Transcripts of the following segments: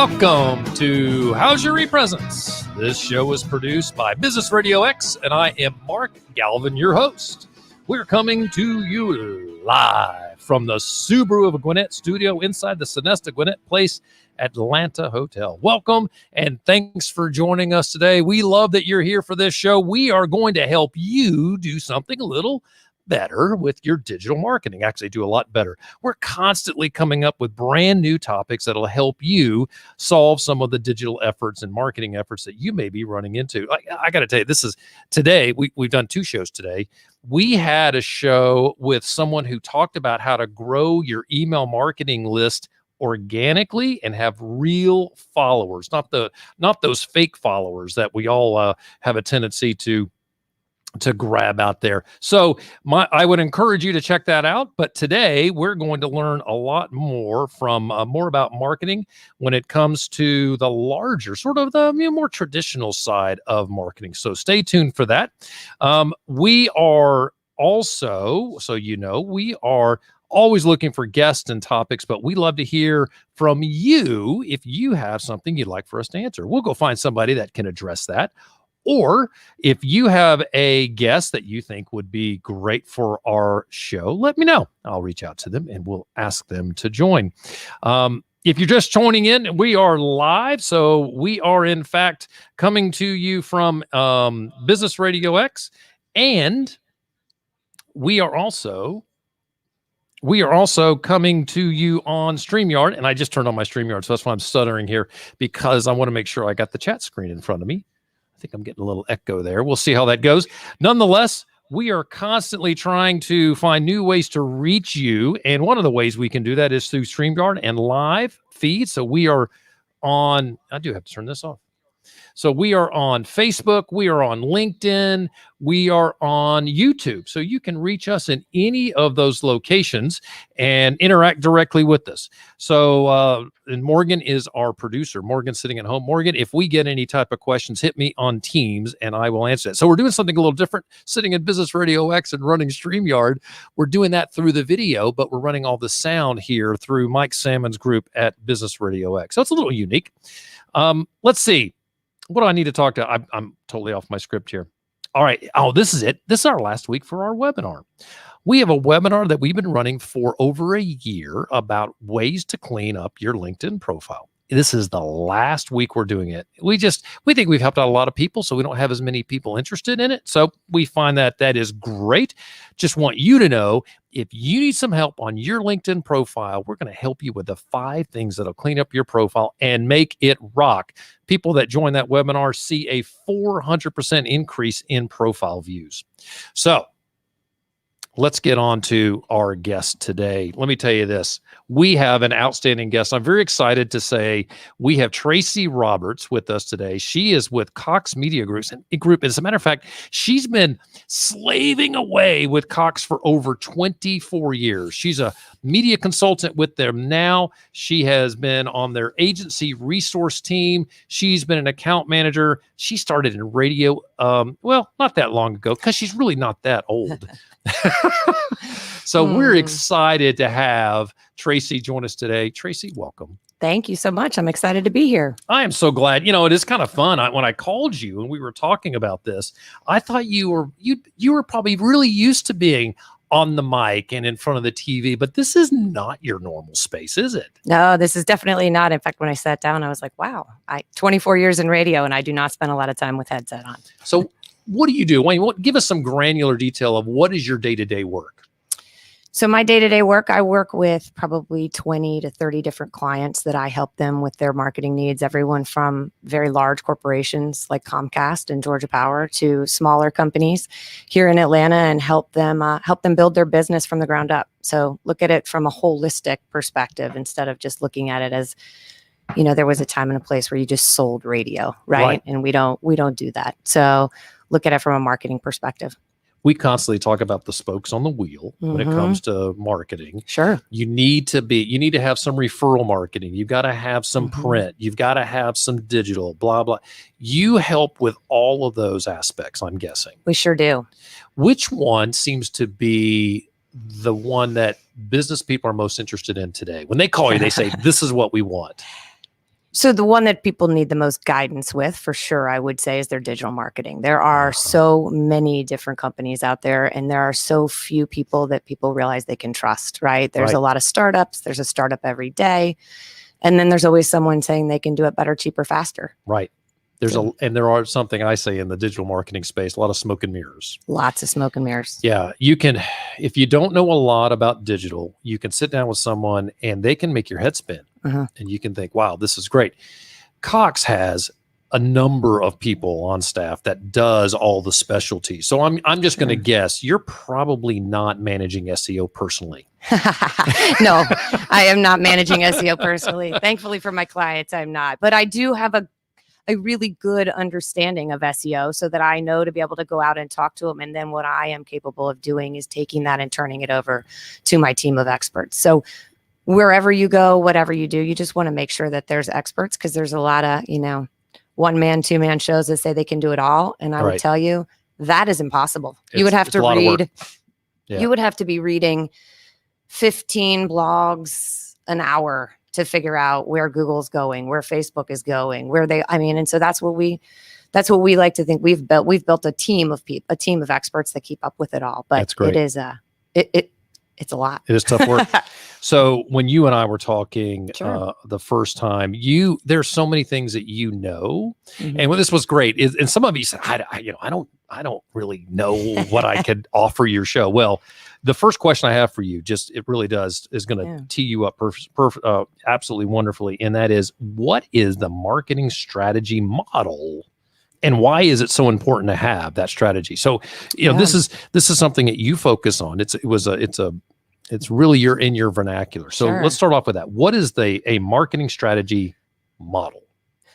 Welcome to How's Your ePresence? This show is produced by Business Radio X, and I am Mark Galvin, your host. We're coming to you live from the Subaru of Gwinnett studio inside the Sonesta Gwinnett Place Atlanta Hotel. Welcome, and thanks for joining us today. We love that you're here for this show. We are going to help you do something a little better with your digital marketing, actually do a lot better. We're constantly coming up with brand new topics that'll help you solve some of the digital efforts and marketing efforts that you may be running into. I got to tell you, this is today, we've done two shows today. We had a show with someone who talked about how to grow your email marketing list organically and have real followers, not those fake followers that we all have a tendency to grab out there. So I would encourage you to check that out. But today we're going to learn a lot more more about marketing when it comes to the larger, sort of the more traditional side of marketing. So stay tuned for that. We are also, we are always looking for guests and topics, but we love to hear from you if you have something you'd like for us to answer. We'll go find somebody that can address that. Or if you have a guest that you think would be great for our show, let me know. I'll reach out to them and we'll ask them to join. If you're just joining in, we are live. So we are, in fact, coming to you from Business Radio X. And we are also coming to you on StreamYard. And I just turned on my StreamYard, so that's why I'm stuttering here, because I want to make sure I got the chat screen in front of me. I think I'm getting a little echo there. We'll see how that goes. Nonetheless, we are constantly trying to find new ways to reach you. And one of the ways we can do that is through StreamYard and live feed. So we are on, I do have to turn this off. So we are on Facebook, we are on LinkedIn, we are on YouTube. So you can reach us in any of those locations and interact directly with us. So and Morgan is our producer. Morgan's sitting at home. Morgan, if we get any type of questions, hit me on Teams and I will answer it. So we're doing something a little different, sitting in Business Radio X and running StreamYard. We're doing that through the video, but we're running all the sound here through Mike Salmon's group at Business Radio X. So it's a little unique. Let's see. What do I need to talk to? I'm totally off my script here. All right. Oh, this is it. This is our last week for our webinar. We have a webinar that we've been running for over a year about ways to clean up your LinkedIn profile. This is the last week we're doing it. We think we've helped out a lot of people, so we don't have as many people interested in it. So we find that is great. Just want you to know, if you need some help on your LinkedIn profile, we're going to help you with the 5 things that'll clean up your profile and make it rock. People that join that webinar see a 400% increase in profile views. So let's get on to our guest today. Let me tell you this. We have an outstanding guest. I'm very excited to say we have Tracy Roberts with us today. She is with COX Media Group. As a matter of fact, she's been slaving away with COX for over 24 years. She's a media consultant with them now. She has been on their agency resource team. She's been an account manager. She started in radio, not that long ago, because she's really not that old. So we're excited to have Tracy join us today. Tracy, welcome. Thank you so much. I'm excited to be here. I am so glad. It is kind of fun. When I called you and we were talking about this, I thought you were probably really used to being on the mic and in front of the TV, but this is not your normal space, is it? No, this is definitely not. In fact, when I sat down, I was like, wow, 24 years in radio, and I do not spend a lot of time with headset on. So what do you do? Wayne, give us some granular detail of what is your day-to-day work? So my day-to-day work, I work with probably 20 to 30 different clients that I help them with their marketing needs, everyone from very large corporations like Comcast and Georgia Power to smaller companies here in Atlanta, and help them build their business from the ground up. So look at it from a holistic perspective instead of just looking at it as, there was a time and a place where you just sold radio, right? And we don't do that. So look at it from a marketing perspective. We constantly talk about the spokes on the wheel when it comes to marketing. Sure. You need to have some referral marketing. You've got to have some print. You've got to have some digital, blah, blah. You help with all of those aspects, I'm guessing. We sure do. Which one seems to be the one that business people are most interested in today? When they call you, they say, this is what we want. So the one that people need the most guidance with, for sure, I would say, is their digital marketing. There are so many different companies out there, and there are so few people that people realize they can trust, right? There's a lot of startups. There's a startup every day. And then there's always someone saying they can do it better, cheaper, faster. Right. There are something I say in the digital marketing space, a lot of smoke and mirrors. Lots of smoke and mirrors. Yeah. You can, if you don't know a lot about digital, you can sit down with someone and they can make your head spin. And you can think, wow, this is great. COX has a number of people on staff that does all the specialties. So I'm just going to guess you're probably not managing SEO personally. No, I am not managing SEO personally. Thankfully for my clients, I'm not. But I do have a really good understanding of SEO so that I know to be able to go out and talk to them. And then what I am capable of doing is taking that and turning it over to my team of experts. So wherever you go, whatever you do, you just want to make sure that there's experts, because there's a lot of, one-man, two-man shows that say they can do it all. And I would tell you that is impossible. You would have to read, you would have to be reading 15 blogs an hour to figure out where Google's going, where Facebook is going, and so that's what we like to think we've built. We've built a team of people, a team of experts that keep up with it all. But that's great. It is it's a lot. It is tough work. So when you and I were talking the first time, there's so many things that and when this was great, and some of you said, I don't really know what I could offer your show. Well, the first question I have for you, it really is going to tee you up absolutely wonderfully. And that is, what is the marketing strategy model? And why is it so important to have that strategy? So, this is something that you focus on. It's really in your vernacular. So let's start off with that. What is a marketing strategy model?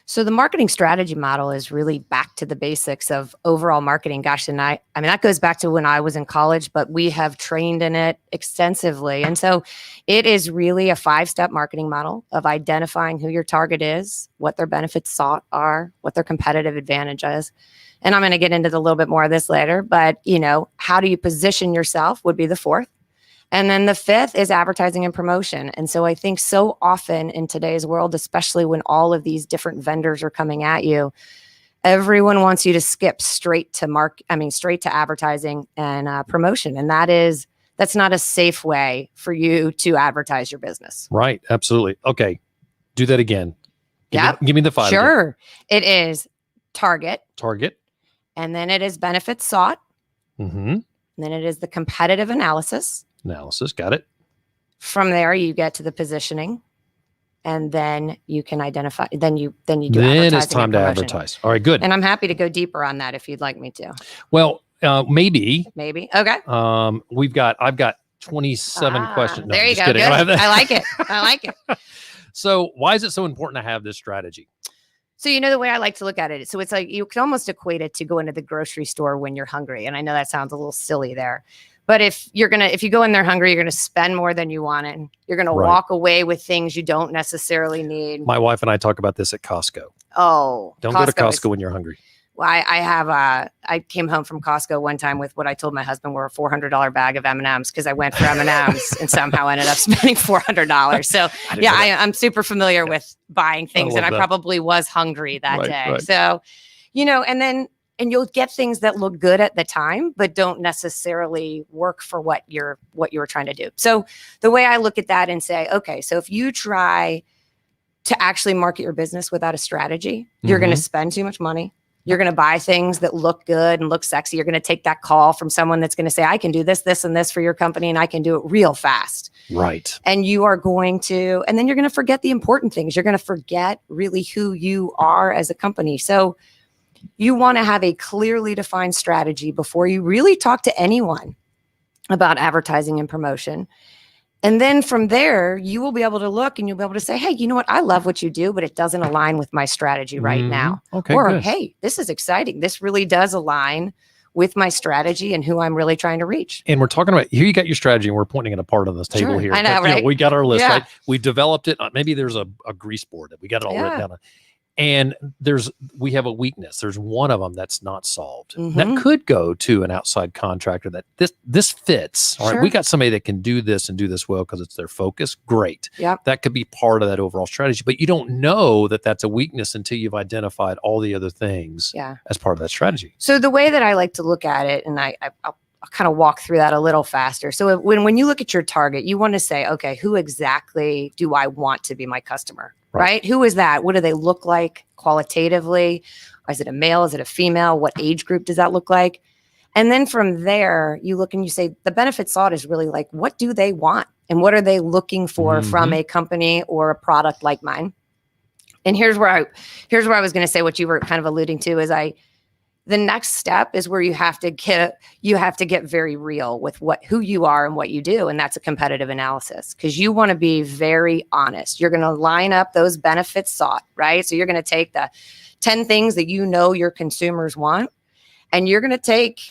So the marketing strategy model is really back to the basics of overall marketing. Gosh, and I mean, that goes back to when I was in college, but we have trained in it extensively. And so it is really a 5-step marketing model of identifying who your target is, what their benefits sought are, what their competitive advantage is. And I'm going to get into a little bit more of this later, but how do you position yourself would be the 4th. And then the 5th is advertising and promotion. And so I think so often in today's world, especially when all of these different vendors are coming at you, everyone wants you to skip straight to advertising and promotion. And that's not a safe way for you to advertise your business. Right. Absolutely. Okay. Do that again. Give me the 5. Sure. Again. It is target. And then it is benefits sought. And then it is the competitive analysis. Got it. From there, you get to the positioning, and then you can identify. Then you do. Then it's time to advertise. All right, good. And I'm happy to go deeper on that if you'd like me to. Well, maybe. Okay. I've got 27 questions. No, there you go. Kidding. I like it. So why is it so important to have this strategy? So, the way I like to look at it, so it's like you can almost equate it to going to the grocery store when you're hungry. And I know that sounds a little silly there. But if you go in there hungry, you're going to spend more than you want, and you're going to walk away with things you don't necessarily need. My wife and I talk about this at Costco. Oh, don't go to Costco when you're hungry. Well, I came home from Costco one time with what I told my husband were a $400 bag of M&Ms, because I went for M&Ms and somehow ended up spending $400. So I'm super familiar with buying things, and I probably was hungry that day. Right. So, and you'll get things that look good at the time, but don't necessarily work for what you were trying to do. So the way I look at that and say, okay, so if you try to actually market your business without a strategy, you're going to spend too much money. You're going to buy things that look good and look sexy. You're going to take that call from someone that's going to say, I can do this, this, and this for your company, and I can do it real fast. Right. And you are going to, and then you're going to forget the important things. You're going to forget really who you are as a company. So you want to have a clearly defined strategy before you really talk to anyone about advertising and promotion. And then from there, you will be able to look and you'll be able to say, hey, you know what? I love what you do, but it doesn't align with my strategy right now. Okay, or, good. Hey, this is exciting. This really does align with my strategy and who I'm really trying to reach. And we're talking about, here you got your strategy, and we're pointing it apart on this table here. I know, but, right? We got our list, right? We developed it. Maybe there's a grease board that we got it all written down on. And we have a weakness. There's one of them that's not solved. Mhm. That could go to an outside contractor that this fits. All right. Sure. We got somebody that can do this and do this well because it's their focus. Great. Yep. That could be part of that overall strategy, but you don't know that that's a weakness until you've identified all the other things as part of that strategy. So the way that I like to look at it, and I'll kind of walk through that a little faster. So when you look at your target, you want to say, okay, who exactly do I want to be my customer? Right? Who is that? What do they look like qualitatively? Is it a male? Is it a female? What age group does that look like? And then from there, you look and you say, the benefit sought is really like, what do they want? And what are they looking for from a company or a product like mine? And here's where I was going to say what you were kind of alluding to is the next step is where you have to get very real with who you are and what you do. And that's a competitive analysis, because you want to be very honest. You're going to line up those benefits sought, right? So you're going to take the 10 things that you know your consumers want, and you're going to take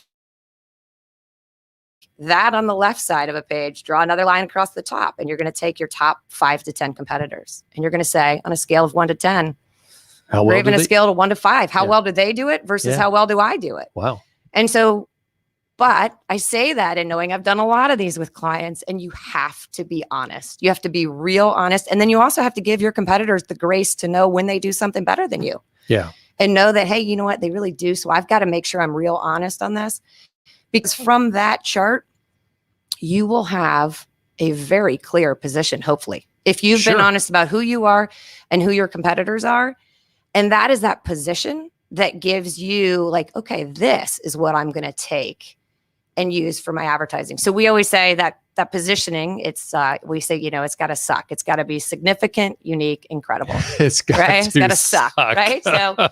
that on the left side of a page, draw another line across the top, and you're going to take your top 5 to 10 competitors. And you're going to say, on a scale of 1 to 10, or even a scale of 1 to 5, how well do they do it versus how well do I do it? Wow. And so, but I say that in knowing I've done a lot of these with clients, and you have to be honest. You have to be real honest. And then you also have to give your competitors the grace to know when they do something better than you. Yeah. And know that, hey, you know what? They really do. So I've got to make sure I'm real honest on this, because from that chart, you will have a very clear position, hopefully, if you've been honest about who you are and who your competitors are. And that is that position that gives you like, okay, this is what I'm going to take and use for my advertising. So we always say that positioning, we say, it's got to suck. It's got to be significant, unique, incredible. It's got to suck. Right. So,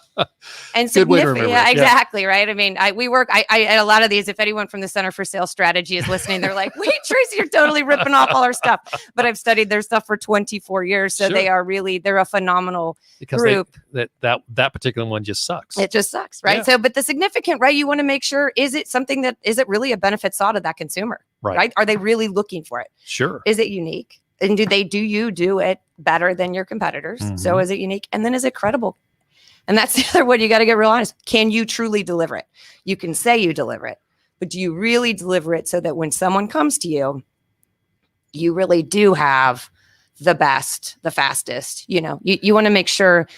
and good way to remember yeah, it. Exactly. Right. I mean, we work, a lot of these, if anyone from the Center for Sales Strategy is listening, they're like, wait, Tracy, you're totally ripping off all our stuff. But I've studied their stuff for 24 years. So they're a phenomenal group. That particular one just sucks. It just sucks. Right. Yeah. So, but the significant, right. You want to make sure, is it really a benefit sought of that consumer? Right. Are they really looking for it? Sure. Is it unique? And do you do it better than your competitors? So is it unique? And then is it credible? And that's the other one. You got to get real honest. Can you truly deliver it? You can say you deliver it, but do you really deliver it so that when someone comes to you, you really do have the best, the fastest? You want to make sure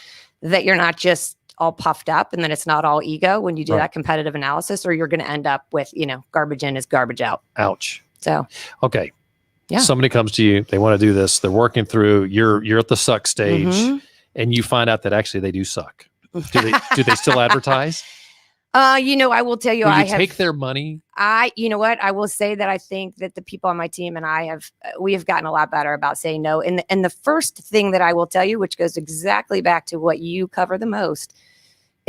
that you're not just all puffed up and then it's not all ego when you do that competitive analysis, or you're going to end up with, garbage in is garbage out. Ouch. So, okay. Yeah. Somebody comes to you, they want to do this. They're working through, you're at the suck stage and you find out that actually they do suck. Do they still advertise? I will tell you, take their money. I will say that I think that the people on my team and we have gotten a lot better about saying no. And the first thing that I will tell you, which goes exactly back to what you cover the most,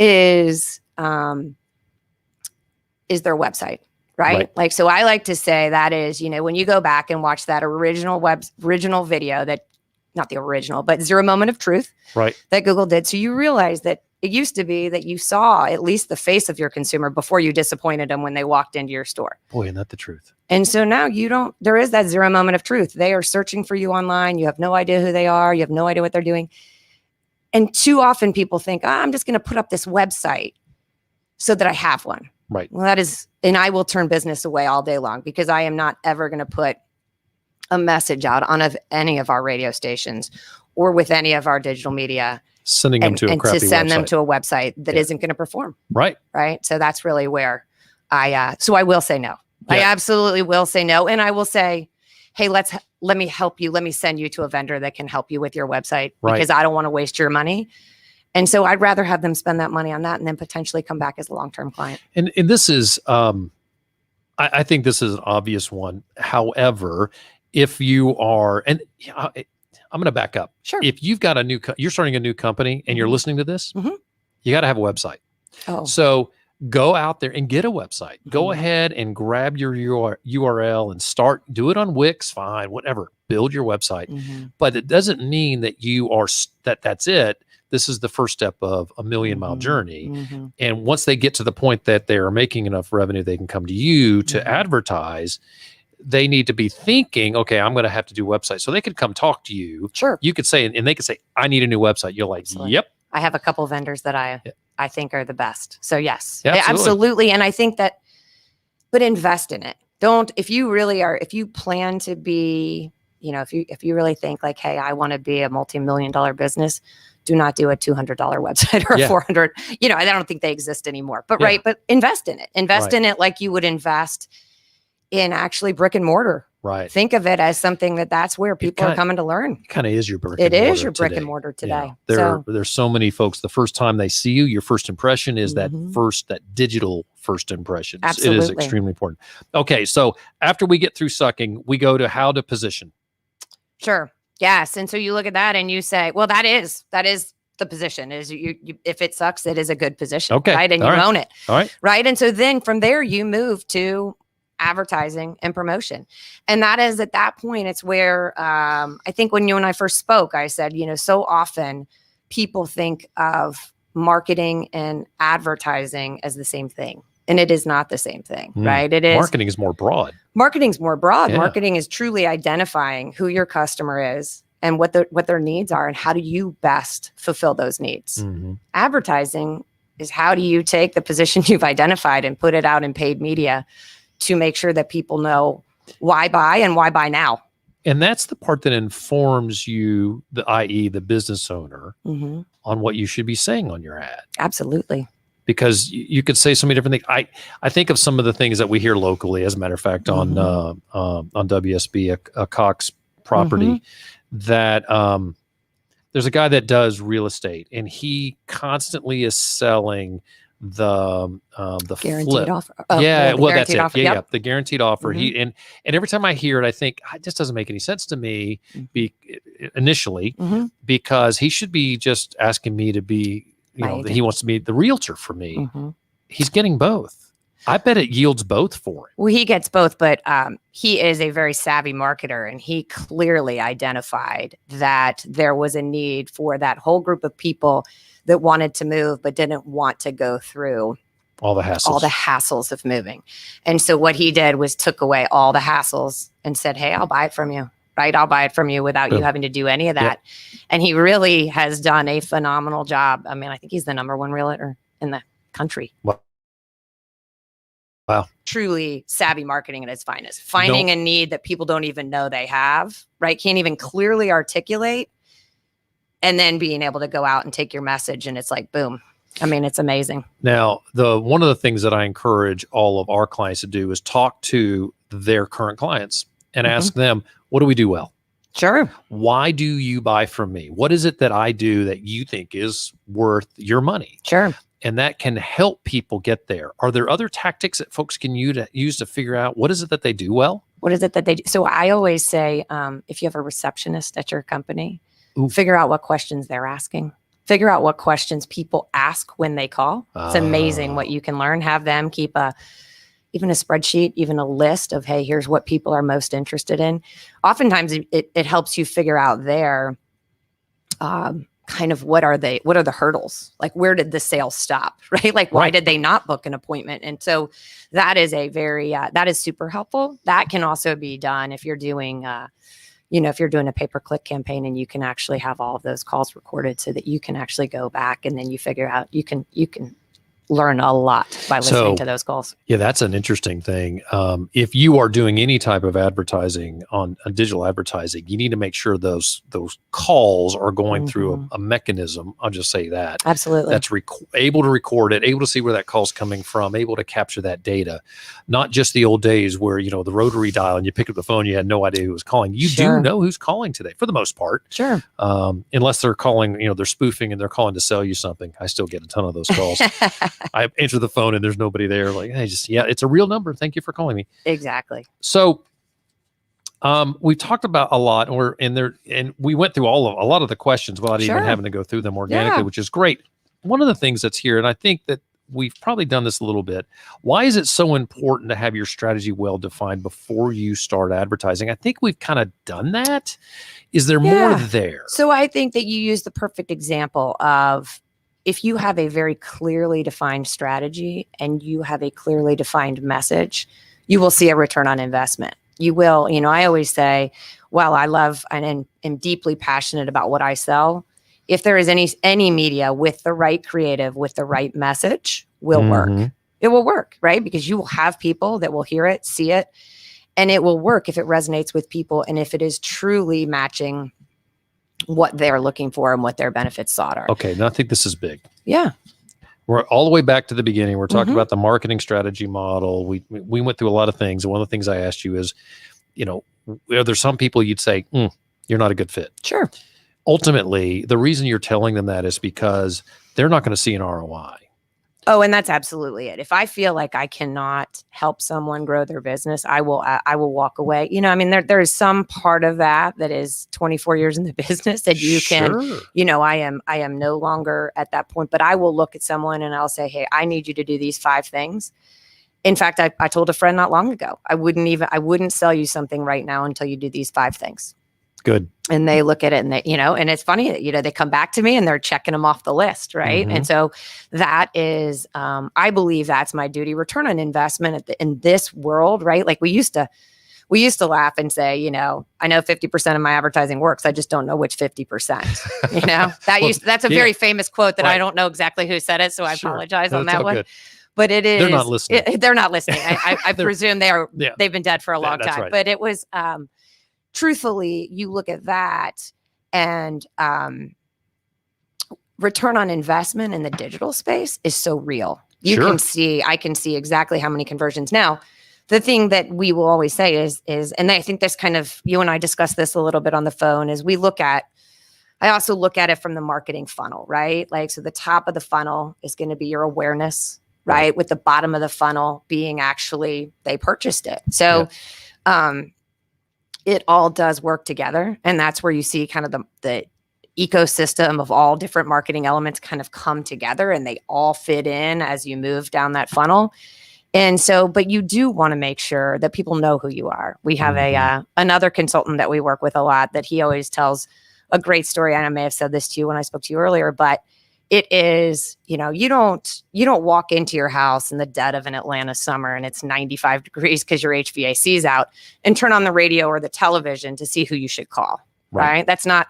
is their website, right? Like, so I like to say that is, when you go back and watch that original video, that not the original, but Zero Moment of Truth, that Google did. So you realize that it used to be that you saw at least the face of your consumer before you disappointed them when they walked into your store. Boy, isn't that the truth? And so now there is that zero moment of truth. They are searching for you online. You have no idea who they are. You have no idea what they're doing. And too often people think, I'm just going to put up this website so that I have one. Right. Well, and I will turn business away all day long, because I am not ever going to put a message out on any of our radio stations or with any of our digital media. Sending them to a crappy website. And to send them to a website that isn't going to perform. Right. Right. So that's really where so I will say no. Yeah. I absolutely will say no. And I will say, hey, let me help you. Let me send you to a vendor that can help you with your website, because I don't want to waste your money. And so I'd rather have them spend that money on that and then potentially come back as a long-term client. And this is, I think this is an obvious one. However, if you are, and I'm going to back up. Sure. If you've got you're starting a new company and you're listening to this, you got to have a website. Oh. So go out there and get a website. Go ahead and grab your URL and do it on Wix, fine, whatever. Build your website. But it doesn't mean that that's it. This is the first step of a 1,000,000-mile journey. And once they get to the point that they are making enough revenue, they can come to you to advertise. They need to be thinking, okay, I'm going to have to do a website. So they could come talk to you. Sure. You could say, and they could say, I need a new website. You're like, Yep, I have a couple vendors that I think are the best. So yes, Yeah, absolutely. And I think that, but invest in it. If you plan to be, if you really think like, hey, I want to be a multi-million-dollar business, do not do a $200 website or a 400. I don't think they exist anymore. But right, but invest in it. Invest in it like you would invest in actually brick and mortar. Right. Think of it as something that's where people are coming to learn. It kind of is your brick. It and mortar is your brick today. and mortar today. There's so many folks. The first time they see you, your first impression is that digital first impression. Absolutely. It is extremely important. Okay, so after we get through sucking, we go to how to position. Sure. Yes. And so you look at that and you say, well, that is the position. Is you if it sucks, it is a good position. Okay. Right. And you own it. All right. Right. And so then from there you move to advertising and promotion. And that is at that point, it's where I think when you and I first spoke, I said, so often people think of marketing and advertising as the same thing. And it is not the same thing, right? It is. Marketing is more broad. Marketing's more broad. Yeah. Marketing is truly identifying who your customer is and what their needs are and how do you best fulfill those needs. Advertising is how do you take the position you've identified and put it out in paid media to make sure that people know why buy and why buy now. And that's the part that informs you, i.e. the business owner, on what you should be saying on your ad. Absolutely. Because you could say so many different things. I think of some of the things that we hear locally, as a matter of fact, on WSB, a COX property, that there's a guy that does real estate, and he constantly is selling the guaranteed flip offer. That's it. Offer. Yeah, the guaranteed offer. And every time I hear it, I think it just doesn't make any sense to me. Initially, because he should be just asking me to be. He wants to be the realtor for me. He's getting both. I bet it yields both for him. Well, he gets both, but he is a very savvy marketer, and he clearly identified that there was a need for that whole group of people that wanted to move but didn't want to go through all the hassles of moving. And so what he did was took away all the hassles and said, hey, I'll buy it from you. Right? I'll buy it from you without you having to do any of that. And he really has done a phenomenal job. I mean, I think he's the #1 realtor in the country. Wow. Truly savvy marketing at its finest. Finding a need that people don't even know they have, right? Can't even clearly articulate. And then being able to go out and take your message and it's like, boom. I mean, it's amazing. Now, one of the things that I encourage all of our clients to do is talk to their current clients and ask them, what do we do well? Sure. Why do you buy from me? What is it that I do that you think is worth your money? Sure. And that can help people get there. Are there other tactics that folks can use to figure out what is it that they do well? What is it that they do? So I always say, if you have a receptionist at your company, figure out what questions they're asking. Figure out what questions people ask when they call. It's amazing what you can learn. Have them keep even a spreadsheet, even a list of, hey, here's what people are most interested in. Oftentimes it helps you figure out their kind of what are the hurdles? Like, where did the sale stop, right? Like, why did they not book an appointment? And so that is a very, that is super helpful. That can also be done if you're doing, if you're doing a pay-per-click campaign and you can actually have all of those calls recorded so that you can actually go back and then you figure out, you can learn a lot by listening to those calls. Yeah, that's an interesting thing. If you are doing any type of advertising on digital advertising, you need to make sure those calls are going through a mechanism. I'll just say that. Absolutely. That's able to record it, able to see where that call's coming from, able to capture that data. Not just the old days where, the rotary dial and you pick up the phone, you had no idea who was calling. You do know who's calling today for the most part. Sure. Unless they're calling, they're spoofing and they're calling to sell you something. I still get a ton of those calls. I answer the phone and there's nobody there. Like, hey, it's a real number. Thank you for calling me. Exactly. So, we've talked about a lot, and we went through a lot of the questions without even having to go through them organically, which is great. One of the things that's here, and I think that we've probably done this a little bit. Why is it so important to have your strategy well defined before you start advertising? I think we've kind of done that. Is there more there? So I think that you use the perfect example of, if you have a very clearly defined strategy and you have a clearly defined message, you will see a return on investment. You will, I always say, well, I love and am deeply passionate about what I sell. if there is any media with the right creative, with the right message, will work. It will work, right? Because you will have people that will hear it, see it, and it will work if it resonates with people and if it is truly matching what they're looking for and what their benefits sought are. Okay, now I think this is big. Yeah. We're all the way back to the beginning. We're talking about the marketing strategy model. We went through a lot of things. And one of the things I asked you is, there's some people you'd say, you're not a good fit. Sure. Ultimately, the reason you're telling them that is because they're not going to see an ROI. Oh, and that's absolutely it. If I feel like I cannot help someone grow their business, I will walk away. There is some part of that is 24 years in the business that you can, I am no longer at that point, but I will look at someone and I'll say, hey, I need you to do these 5 things. In fact, I told a friend not long ago, I wouldn't sell you something right now until you do these 5 things. Good. And they look at it and and it's funny that, they come back to me and they're checking them off the list. Right. And so that is, I believe that's my duty. Return on investment in this world, right? Like we used to laugh and say, I know 50% of my advertising works. I just don't know which 50%, that's a very famous quote that I don't know exactly who said it. So I apologize on that one. Good. But it is, they're not listening. They're not listening. I presume they've been dead for a long time, but it was, truthfully, you look at that and return on investment in the digital space is so real. I can see exactly how many conversions. Now, the thing that we will always say is, and I think this kind of, you and I discussed this a little bit on the phone, is I also look at it from the marketing funnel, right? Like, so the top of the funnel is going to be your awareness, right? With the bottom of the funnel being actually, they purchased it. So, it all does work together. And that's where you see kind of the ecosystem of all different marketing elements kind of come together and they all fit in as you move down that funnel. And so, but you do want to make sure that people know who you are. We have another consultant that we work with a lot that he always tells a great story. And I may have said this to you when I spoke to you earlier, but it is, you don't walk into your house in the dead of an Atlanta summer and it's 95 degrees because your HVAC is out and turn on the radio or the television to see who you should call. Right? That's not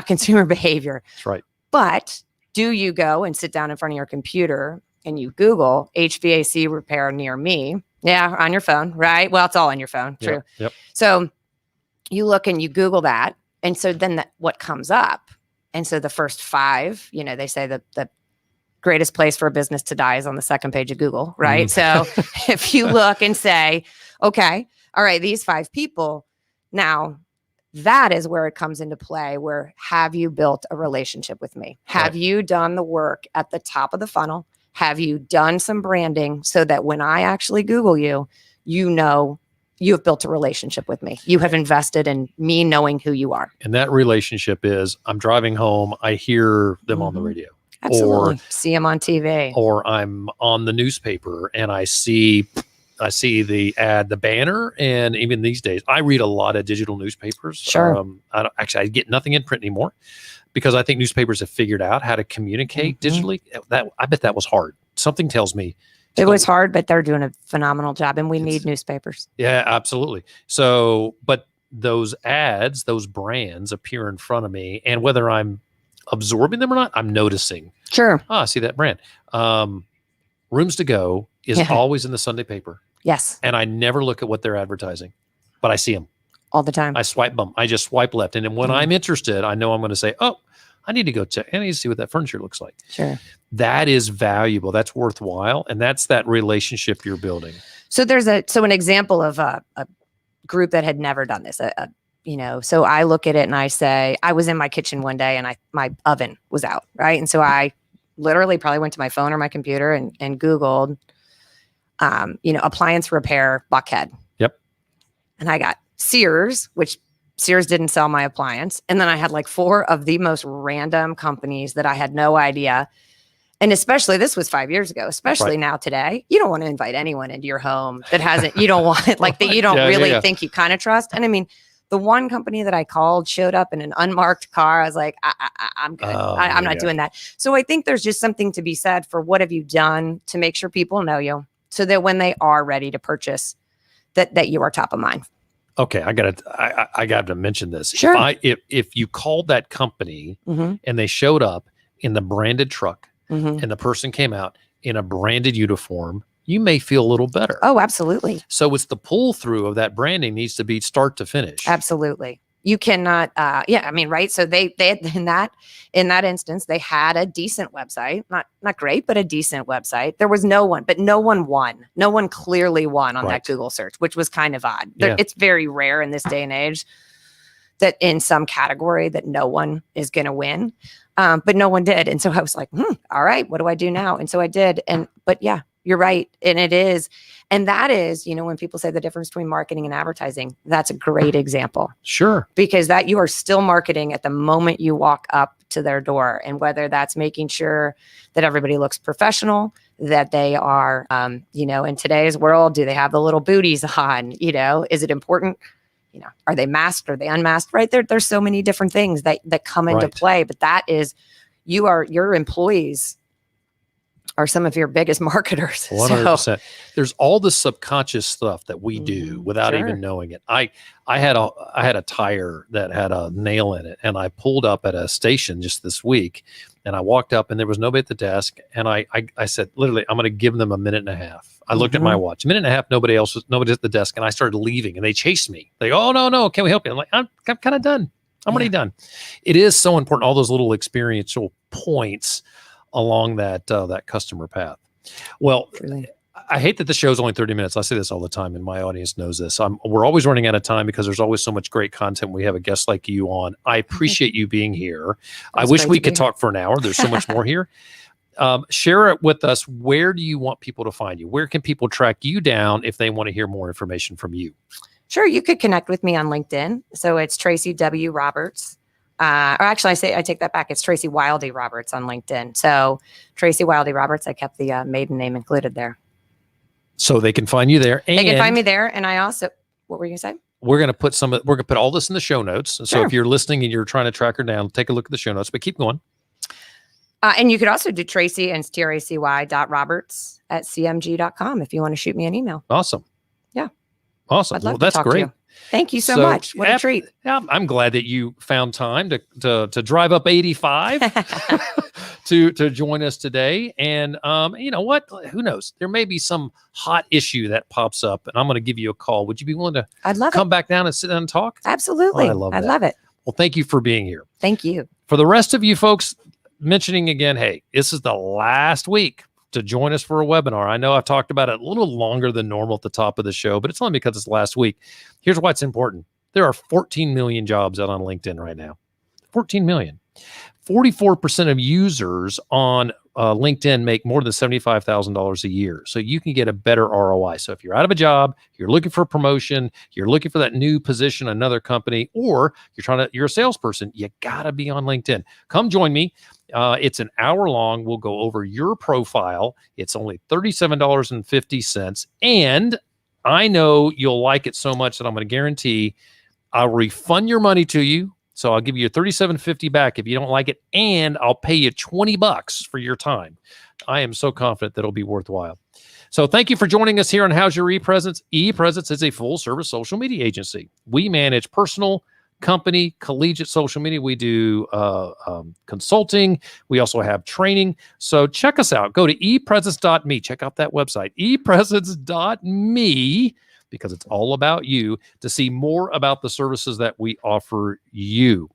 consumer behavior. That's right. But do you go and sit down in front of your computer and you Google HVAC repair near me? Yeah, on your phone, right? Well, it's all on your phone. True. Yep. So you look and you Google that. And so then what comes up? And so the first 5, they say that the greatest place for a business to die is on the second page of Google, right? So if you look and say, okay, all right, these 5 people, now that is where it comes into play, where have you built a relationship with me? Have you done the work at the top of the funnel? Have you done some branding so that when I actually Google you, you have built a relationship with me. You have invested in me knowing who you are. And that relationship is, I'm driving home, I hear them on the radio. Absolutely. See them on TV. Or I'm on the newspaper and I see the ad, the banner. And even these days, I read a lot of digital newspapers. Sure. I get nothing in print anymore because I think newspapers have figured out how to communicate digitally. I bet that was hard. Something tells me it was hard, but they're doing a phenomenal job and we need newspapers. Yeah, absolutely. So, but those ads, those brands appear in front of me, and whether I'm absorbing them or not, I'm noticing. Sure. I see that brand. Rooms to Go is always in the Sunday paper. Yes. And I never look at what they're advertising, but I see them. All the time. I just swipe left. And then when I'm interested, I know I'm going to say, oh, I need to go check. I need to see what that furniture looks like. Sure. That is valuable. That's worthwhile. And that's that relationship you're building. So an example of a group that had never done this, so I look at it and I say, I was in my kitchen one day and my oven was out. Right. And so I literally probably went to my phone or my computer and Googled, appliance repair Buckhead. Yep. And I got Sears, which Sears didn't sell my appliance. And then I had like 4 of the most random companies that I had no idea. And especially, this was 5 years ago, especially now today, you don't want to invite anyone into your home that you don't want, like that you don't think you kind of trust. And I mean, the one company that I called showed up in an unmarked car. I was like, I'm good. I'm not doing that. So I think there's just something to be said for what have you done to make sure people know you so that when they are ready to purchase, that you are top of mind. Okay, I got to mention this. Sure. If you called that company Mm-hmm. and they showed up in the branded truck Mm-hmm. and the person came out in a branded uniform, you may feel a little better. Oh, absolutely. So it's the pull through of that branding needs to be start to finish. Absolutely. You cannot, I mean, right. So they in that instance, they had a decent website, not great, but a decent website. There was no one won. No one clearly won on that Google search, which was kind of odd. Yeah. It's very rare in this day and age that in some category that no one is going to win. But no one did. And so I was like, all right, what do I do now? And so I did. But yeah, you're right. And it is. And that is, when people say the difference between marketing and advertising, that's a great example. Sure. Because that you are still marketing at the moment you walk up to their door. And whether that's making sure that everybody looks professional, that they are, in today's world, do they have the little booties on? Is it important? Are they masked? Are they unmasked? Right. There's so many different things that come into play. But that is, your employees are some of your biggest marketers. 100%. So, there's all the subconscious stuff that we do without even knowing it. I had a tire that had a nail in it, and I pulled up at a station just this week, and I walked up and there was nobody at the desk. And I said, literally, I'm going to give them a minute and a half. I looked at my watch, a minute and a half, nobody's at the desk. And I started leaving and they chased me. They go, oh, no, can we help you? I'm like, I'm kind of done. I'm already done. It is so important. All those little experiential points along that customer path. Well, truly. I hate that the show's only 30 minutes. I say this all the time, and my audience knows this. We're always running out of time because there's always so much great content. We have a guest like you on. I appreciate you being here. I wish we could talk for an hour. There's so much more here. Share it with us. Where do you want people to find you? Where can people track you down if they want to hear more information from you? Sure. You could connect with me on LinkedIn. So it's Tracy W. Roberts. Or actually, I take that back. It's Tracy Wildy Roberts on LinkedIn. So Tracy Wildy Roberts, I kept the maiden name included there. So they can find you there. And they can find me there. And I also, what were you going to say? We're going to put all this in the show notes. So if you're listening and you're trying to track her down, take a look at the show notes, but keep going. And you could also do Tracy and tracy.roberts@cmg.com if you want to shoot me an email. Awesome. Yeah. Awesome. I'd love to talk great. to you. Thank you so much. What a treat. Yeah, I'm glad that you found time to drive up 85 to join us today. And you know what? Who knows? There may be some hot issue that pops up, and I'm going to give you a call. Would you be willing to come back down and sit down and talk? Absolutely. Oh, I'd love it. Well, thank you for being here. Thank you. For the rest of you folks, mentioning again, hey, this is the last week to join us for a webinar. I know I've talked about it a little longer than normal at the top of the show, but it's only because it's last week. Here's why it's important. There are 14 million jobs out on LinkedIn right now. 14 million. 44% of users on LinkedIn make more than $75,000 a year. So you can get a better ROI. So if you're out of a job, you're looking for a promotion, you're looking for that new position, another company, or you're a salesperson, you gotta be on LinkedIn. Come join me. It's an hour long. We'll go over your profile. It's only $37.50. And I know you'll like it so much that I'm going to guarantee I'll refund your money to you. So I'll give you $37.50 back if you don't like it, and I'll pay you $20 for your time. I am so confident that it'll be worthwhile. So thank you for joining us here on How's Your ePresence. ePresence is a full-service social media agency. We manage personal, company, collegiate social media. We do consulting. We also have training. So check us out. Go to ePresence.me. Check out that website, ePresence.me, because it's all about you, to see more about the services that we offer you.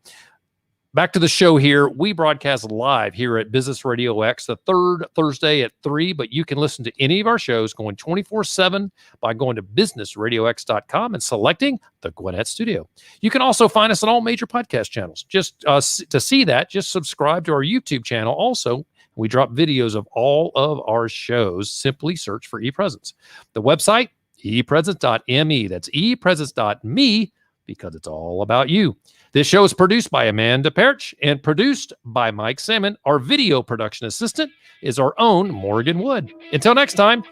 Back to the show here. We broadcast live here at Business Radio X the third Thursday at 3, but you can listen to any of our shows going 24/7 by going to businessradiox.com and selecting the Gwinnett Studio. You can also find us on all major podcast channels. Just to see that, just subscribe to our YouTube channel. Also, we drop videos of all of our shows. Simply search for ePresence. The website, ePresence.me. That's ePresence.me, because it's all about you. This show is produced by Amanda Perch and produced by Mike Salmon. Our video production assistant is our own Morgan Wood. Until next time,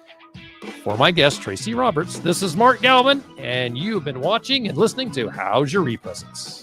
for my guest, Tracy Roberts, this is Mark Galvin, and you've been watching and listening to How's Your ePresence?